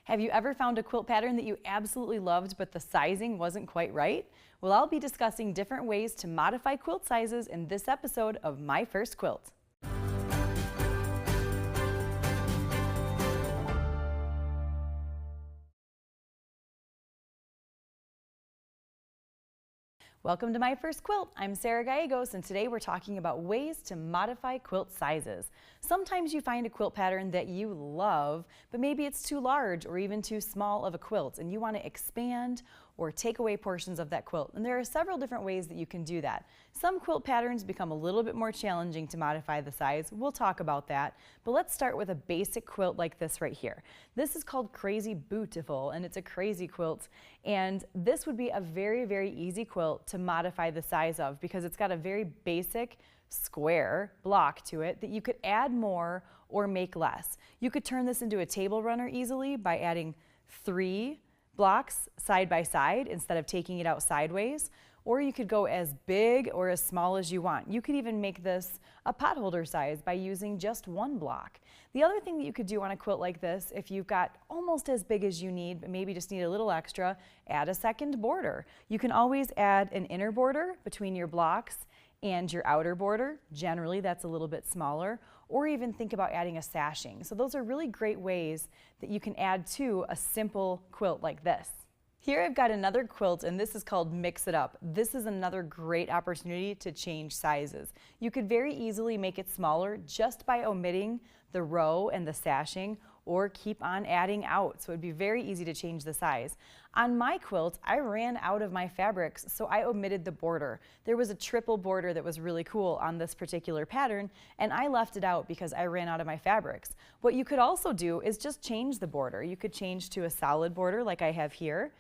Have you ever found a quilt pattern that you absolutely loved but the sizing wasn't quite right? Well, I'll be discussing different ways to modify quilt sizes in this episode of My First Quilt. Welcome to My First Quilt. I'm Sarah Gallegos, and today we're talking about ways to modify quilt sizes. Sometimes you find a quilt pattern that you love, but maybe it's too large or even too small of a quilt, and you want to expand or take away portions of that quilt. And there are several different ways that you can do that. Some quilt patterns become a little bit more challenging to modify the size. We'll talk about that, but let's start with a basic quilt like this right here. This is called Crazy Bootiful, and it's a crazy quilt, and this would be a very, very easy quilt to modify the size of because it's got a very basic square block to it that you could add more or make less. You could turn this into a table runner easily by adding 3 blocks side by side instead of taking it out sideways, or you could go as big or as small as you want. You could even make this a pot holder size by using just 1 block. The other thing that you could do on a quilt like this, if you've got almost as big as you need, but maybe just need a little extra, add a second border. You can always add an inner border between your blocks and your outer border. Generally, that's a little bit smaller, or even think about adding a sashing. So those are really great ways that you can add to a simple quilt like this. Here I've got another quilt, and this is called Mix It Up. This is another great opportunity to change sizes. You could very easily make it smaller just by omitting the row and the sashing, or keep on adding out. So it'd be very easy to change the size. On my quilt, I ran out of my fabrics, so I omitted the border. There was a triple border that was really cool on this particular pattern, and I left it out because I ran out of my fabrics. What you could also do is just change the border. You could change to a solid border like I have here.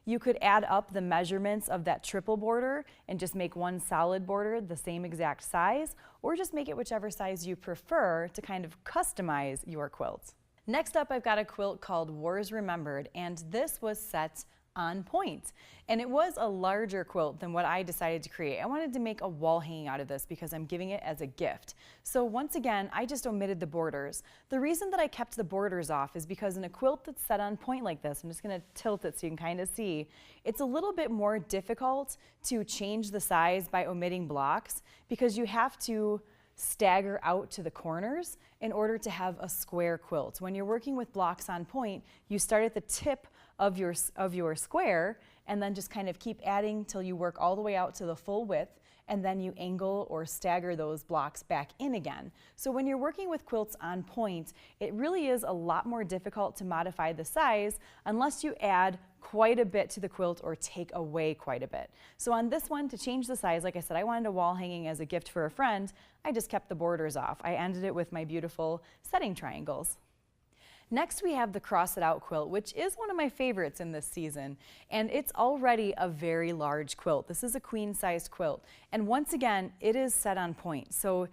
You could add up the measurements of that triple border and just make one solid border the same exact size, or just make it whichever size you prefer to kind of customize your quilt. Next up, I've got a quilt called Wars Remembered, and this was set on point. And it was a larger quilt than what I decided to create. I wanted to make a wall hanging out of this because I'm giving it as a gift. So once again, I just omitted the borders. The reason that I kept the borders off is because in a quilt that's set on point like this, I'm just gonna tilt it so you can kind of see, it's a little bit more difficult to change the size by omitting blocks because you have to stagger out to the corners in order to have a square quilt. When you're working with blocks on point, you start at the tip of your square and then just kind of keep adding till you work all the way out to the full width, and then you angle or stagger those blocks back in again. So when you're working with quilts on point, it really is a lot more difficult to modify the size unless you add quite a bit to the quilt or take away quite a bit. So on this one, to change the size, like I said, I wanted a wall hanging as a gift for a friend. I just kept the borders off. I ended it with my beautiful setting triangles. Next, we have the Cross It Out quilt, which is one of my favorites in this season, and it's already a very large quilt. This is a queen-sized quilt, and once again, it is set on point. So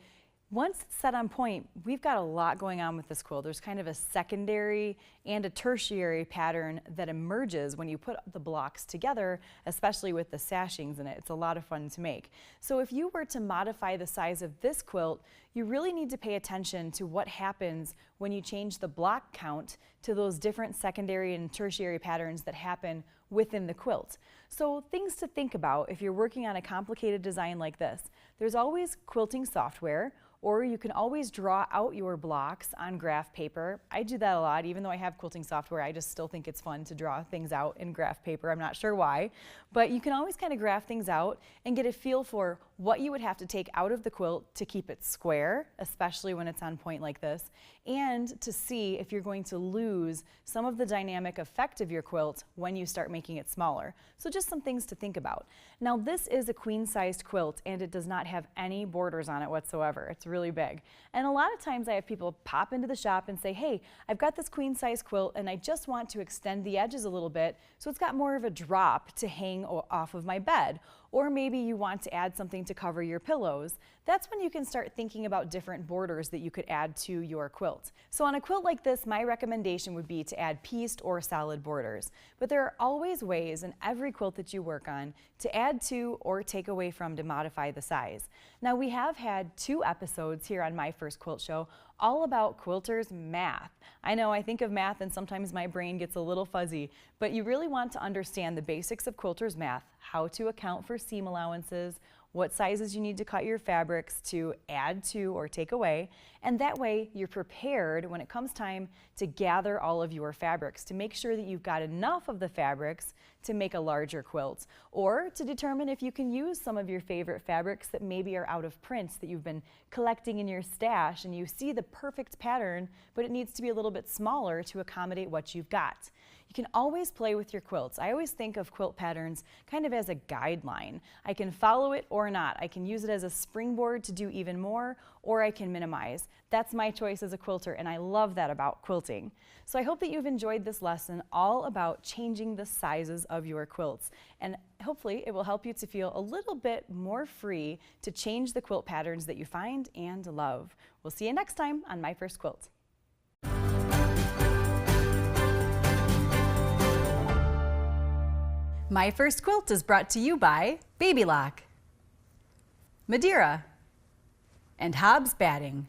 once it's set on point, we've got a lot going on with this quilt. There's kind of a secondary and a tertiary pattern that emerges when you put the blocks together, especially with the sashings in it. It's a lot of fun to make. So if you were to modify the size of this quilt, you really need to pay attention to what happens when you change the block count to those different secondary and tertiary patterns that happen within the quilt. So things to think about if you're working on a complicated design like this. There's always quilting software, or you can always draw out your blocks on graph paper. I do that a lot. Even though I have quilting software, I just still think it's fun to draw things out in graph paper. I'm not sure why, but you can always kind of graph things out and get a feel for what you would have to take out of the quilt to keep it square, especially when it's on point like this, and to see if you're going to lose some of the dynamic effect of your quilt when you start making it smaller. So just some things to think about. Now, this is a queen-sized quilt, and it does not have any borders on it whatsoever. It's really big. And a lot of times I have people pop into the shop and say, hey, I've got this queen-sized quilt and I just want to extend the edges a little bit so it's got more of a drop to hang off of my bed. Or maybe you want to add something to cover your pillows. That's when you can start thinking about different borders that you could add to your quilt. So on a quilt like this, my recommendation would be to add pieced or solid borders. But there are always ways in every quilt that you work on to add to or take away from to modify the size. Now, we have had 2 episodes here on My First Quilt Show all about quilters math. I know I think of math and sometimes my brain gets a little fuzzy, but you really want to understand the basics of quilters math, how to account for seam allowances, what sizes you need to cut your fabrics to add to or take away, and that way you're prepared when it comes time to gather all of your fabrics to make sure that you've got enough of the fabrics to make a larger quilt, or to determine if you can use some of your favorite fabrics that maybe are out of print that you've been collecting in your stash and you see the perfect pattern, but it needs to be a little bit smaller to accommodate what you've got. You can always play with your quilts. I always think of quilt patterns kind of as a guideline. I can follow it or not. I can use it as a springboard to do even more, or I can minimize. That's my choice as a quilter, and I love that about quilting. So I hope that you've enjoyed this lesson all about changing the sizes of your quilts, and hopefully it will help you to feel a little bit more free to change the quilt patterns that you find and love. We'll see you next time on My First Quilt. My First Quilt is brought to you by Baby Lock, Madeira, and Hobbs Batting.